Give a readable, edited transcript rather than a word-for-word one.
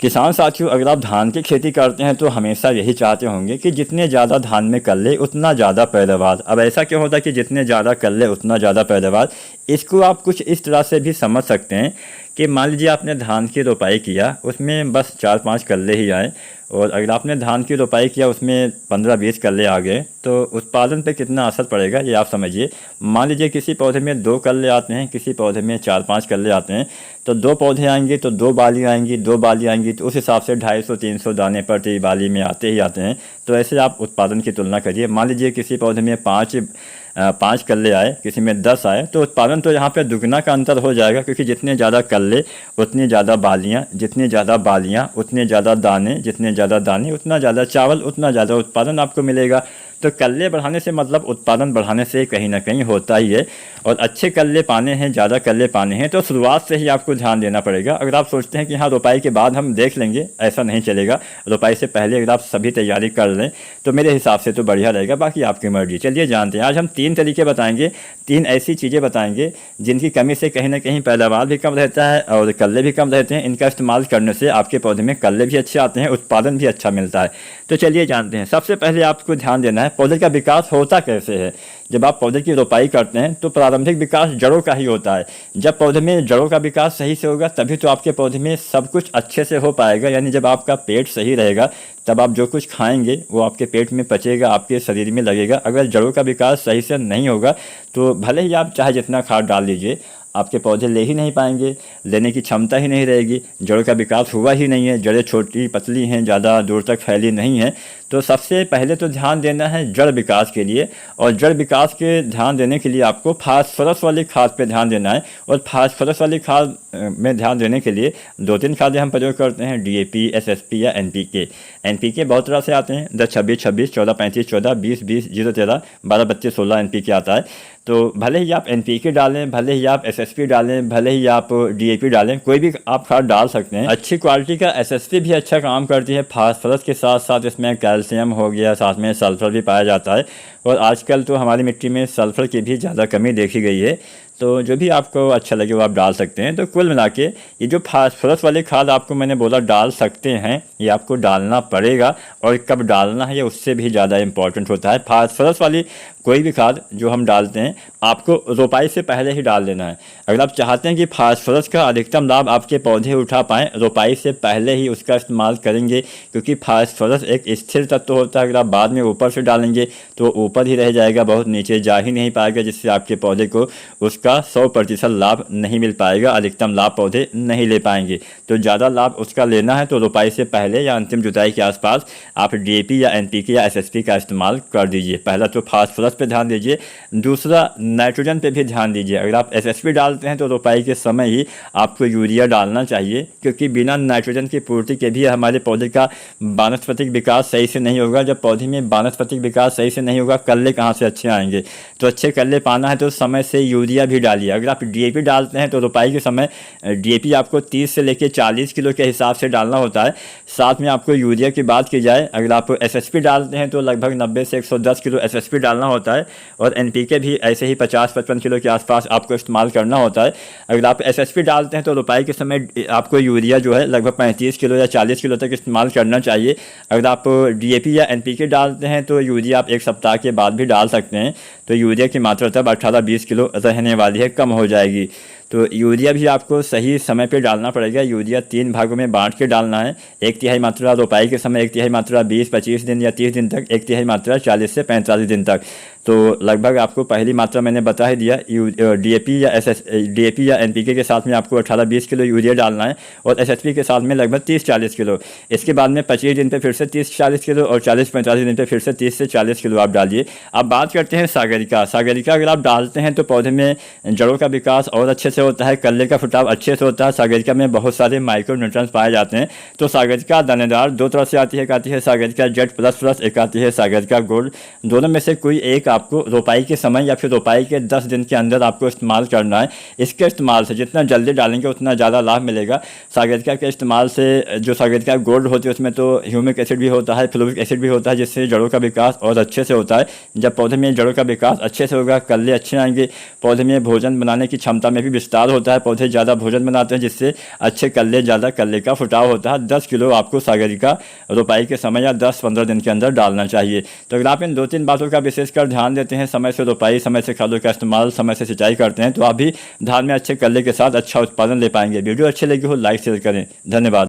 किसान साथियों, अगर आप धान की खेती करते हैं तो हमेशा यही चाहते होंगे कि जितने ज़्यादा धान में कल्ले उतना ज़्यादा पैदावार। अब ऐसा क्यों होता है कि जितने ज़्यादा कल्ले उतना ज़्यादा पैदावार? इसको आप कुछ इस तरह से भी समझ सकते हैं कि मान लीजिए आपने धान की रोपाई किया, उसमें बस 4-5 कल्ले ही आए, और अगर आपने धान की रोपाई किया उसमें 15-20 कल्ले आ गए, तो उत्पादन पे कितना असर पड़ेगा ये आप समझिए। मान लीजिए किसी पौधे में 2 कल्ले आते हैं, किसी पौधे में 4-5 कल्ले आते हैं, तो 2 पौधे आएंगे तो 2 बाली आएंगी, 2 बाली आएंगी तो उस हिसाब से 250-300 दाने प्रति बाली में आते ही आते हैं। तो ऐसे आप उत्पादन की तुलना करिए। मान लीजिए किसी पौधे में 5 कल्ले आए, किसी में 10 आए, तो उत्पादन तो यहाँ पे दुगना का अंतर हो जाएगा, क्योंकि जितने ज़्यादा कल्ले उतनी ज़्यादा बालियाँ, जितनी ज़्यादा बालियाँ उतने ज़्यादा दाने, जितने ज़्यादा दाने उतना ज़्यादा चावल, उतना ज़्यादा उत्पादन आपको मिलेगा। तो कल्ले बढ़ाने से मतलब उत्पादन बढ़ाने से कहीं ना कहीं होता ही है। और अच्छे कल्ले पाने हैं, ज़्यादा कल्ले पाने हैं, तो शुरुआत से ही आपको ध्यान देना पड़ेगा। अगर आप सोचते हैं कि हाँ रोपाई के बाद हम देख लेंगे, ऐसा नहीं चलेगा। रोपाई से पहले अगर आप सभी तैयारी कर लें तो मेरे हिसाब से तो बढ़िया रहेगा, बाकी आपकी मर्जी। चलिए जानते हैं। आज हम 3 तरीके बताएंगे, 3 ऐसी चीज़ें बताएंगे जिनकी कमी से कहीं ना कहीं पैदावार भी कम रहता है और कल्ले भी कम रहते हैं। इनका इस्तेमाल करने से आपके पौधे में कल्ले भी अच्छे आते हैं, उत्पादन भी अच्छा मिलता है। तो चलिए जानते हैं। सबसे पहले आपको ध्यान देना है पौधे का विकास होता कैसे है। जब आप पौधे की रोपाई करते हैं तो प्रारंभिक विकास जड़ों का ही होता है। जब पौधे में जड़ों का विकास सही से होगा तभी तो आपके पौधे में सब कुछ अच्छे से हो पाएगा। यानी जब आपका पेट सही रहेगा तब आप जो कुछ खाएंगे वो आपके पेट में पचेगा, आपके शरीर में लगेगा। अगर जड़ों का विकास सही से नहीं होगा तो भले ही आप चाहे जितना खाद डाल लीजिए, आपके पौधे ले ही नहीं पाएंगे, लेने की क्षमता ही नहीं रहेगी। जड़ों का विकास हुआ ही नहीं है, जड़ें छोटी पतली हैं, ज़्यादा दूर तक फैली नहीं है। तो सबसे पहले तो ध्यान देना है जड़ विकास के लिए, और जड़ विकास के ध्यान देने के लिए आपको फास्फोरस वाली खाद पे ध्यान देना है। और फास्फोरस वाली खाद में ध्यान देने के लिए 2-3 खादें हम प्रयोग करते हैं, DAP, SSP या NPK। NPK बहुत तरह से आते हैं, 10-26-26, 14-35, 14, 20-20, 0-13, 12-32, 16 NPK आता है। तो भले ही आप NPK डालें, भले ही आप SSP डालें, भले ही आप DAP डालें, कोई भी आप खाद डाल सकते हैं। अच्छी क्वालिटी का SSP भी अच्छा काम करती है। फास्फोरस के साथ साथ इसमें कैल्शियम हो गया, साथ में सल्फर भी पाया जाता है। और आजकल तो हमारी मिट्टी में सल्फर की भी ज़्यादा कमी देखी गई है। तो जो भी आपको अच्छा लगे वो आप डाल सकते हैं। तो कुल मिला के ये जो फास्फोरस वाली खाद आपको मैंने बोला डाल सकते हैं, ये आपको डालना पड़ेगा, और कब डालना है ये उससे भी ज़्यादा इम्पॉर्टेंट होता है। फास्फोरस वाली कोई भी खाद जो हम डालते हैं आपको रोपाई से पहले ही डाल देना है। अगर आप चाहते हैं कि फास्फोरस का अधिकतम लाभ आपके पौधे उठा पाएँ, रोपाई से पहले ही उसका इस्तेमाल करेंगे, क्योंकि फास्फोरस एक स्थिर तत्व होता है। अगर आप बाद में ऊपर से डालेंगे तो ऊपर ही रह जाएगा, बहुत नीचे जा ही नहीं पाएगा, जिससे आपके पौधे को उसका 100% लाभ नहीं मिल पाएगा, अधिकतम लाभ पौधे नहीं ले पाएंगे। तो ज़्यादा लाभ उसका लेना है तो रोपाई से पहले या अंतिम जुताई के आसपास आप DAP या NPK या SSP का इस्तेमाल कर दीजिए। पहला तो फास्फोरस पे ध्यान दीजिए, दूसरा नाइट्रोजन पे भी ध्यान दीजिए। अगर आप SSP डालते हैं तो रोपाई के समय ही आपको यूरिया डालना चाहिए, क्योंकि बिना नाइट्रोजन की पूर्ति के भी हमारे पौधे का वानस्पतिक विकास सही से नहीं होगा। जब पौधे में वानस्पतिक विकास सही से नहीं होगा, कल्ले कहाँ से अच्छे आएंगे। तो अच्छे कल्ले पाना है तो समय से यूरिया भी डालिए। अगर आप DAP डालते हैं तो रोपाई के समय DAP आपको 30 से लेकर 40 किलो के हिसाब से डालना होता है। साथ में आपको यूरिया की बात की जाए, अगर आप SSP डालते हैं तो लगभग 90 से 110 किलो SSP डालना होता है, और NPK भी ऐसे ही 50-55 किलो के आसपास आपको इस्तेमाल करना होता है। अगर आप SSP डालते हैं तो रोपाई के समय आपको यूरिया जो है लगभग 35 किलो या 40 किलो तक इस्तेमाल करना चाहिए। अगर आप DAP या NPK डालते हैं तो यूरिया आप 1 सप्ताह के बाद भी डाल सकते हैं। तो यूरिया की मात्रा तब 18-20 किलो रहने वाली है, कम हो जाएगी। तो यूरिया भी आपको सही समय पे डालना पड़ेगा। यूरिया 3 भागों में बांट के डालना है। 1/3 मात्रा रोपाई के समय, 1/3 मात्रा 20-25 दिन या 30 दिन तक, 1/3 मात्रा 40 से 45 दिन तक। तो लगभग आपको पहली मात्रा मैंने बता ही दिया। DAP या NPK के साथ में आपको 18-20 किलो यूरिया डालना है, और SSP के साथ में लगभग 30-40 किलो। इसके बाद में 25 दिन पे फिर से 30-40 किलो, और 40-45 दिन पे फिर से 30 से 40 किलो आप डालिए। अब बात करते हैं सागरिका। सागरिका अगर आप डालते हैं तो पौधे में जड़ों का विकास और अच्छे से होता है, कल्ले का फुटाव अच्छे से होता है। सागरिका में बहुत सारे माइक्रो न्यूट्रिएंट्स पाए जाते हैं। तो सागरिका दानेदार 2 तरह से आती है। एक आती है सागरिका जेड++, एक आती है सागरिका गोल्ड। दोनों में से कोई एक आपको रोपाई के समय या फिर रोपाई के 10 दिन के अंदर आपको इस्तेमाल करना है। इसके इस्तेमाल से जितना जल्दी डालेंगे उतना ज़्यादा लाभ मिलेगा। सागरिका के इस्तेमाल से जो सागरिका गोल्ड होती है उसमें तो ह्यूमिक एसिड भी होता है, फ्लोरिक एसिड भी होता है, जिससे जड़ों का विकास और अच्छे से होता है। जब पौधे में जड़ों का विकास अच्छे से होगा, कल्ले अच्छे आएंगे, पौधे में भोजन बनाने की क्षमता में भी विस्तार होता है, पौधे ज़्यादा भोजन बनाते हैं जिससे अच्छे कल्ले, ज़्यादा कल्ले का फुटाव होता है। 10 किलो आपको सागरिका रोपाई के समय या 10-15 दिन के अंदर डालना चाहिए। तो अगर आप इन 2-3 बातों का विशेषकर ध्यान देते हैं, समय से रोपाई, समय से खादों का इस्तेमाल, समय से सिंचाई करते हैं, तो आप भी धान में अच्छे कल्ले के साथ अच्छा उत्पादन ले पाएंगे। वीडियो अच्छी लगी हो लाइक शेयर करें। धन्यवाद।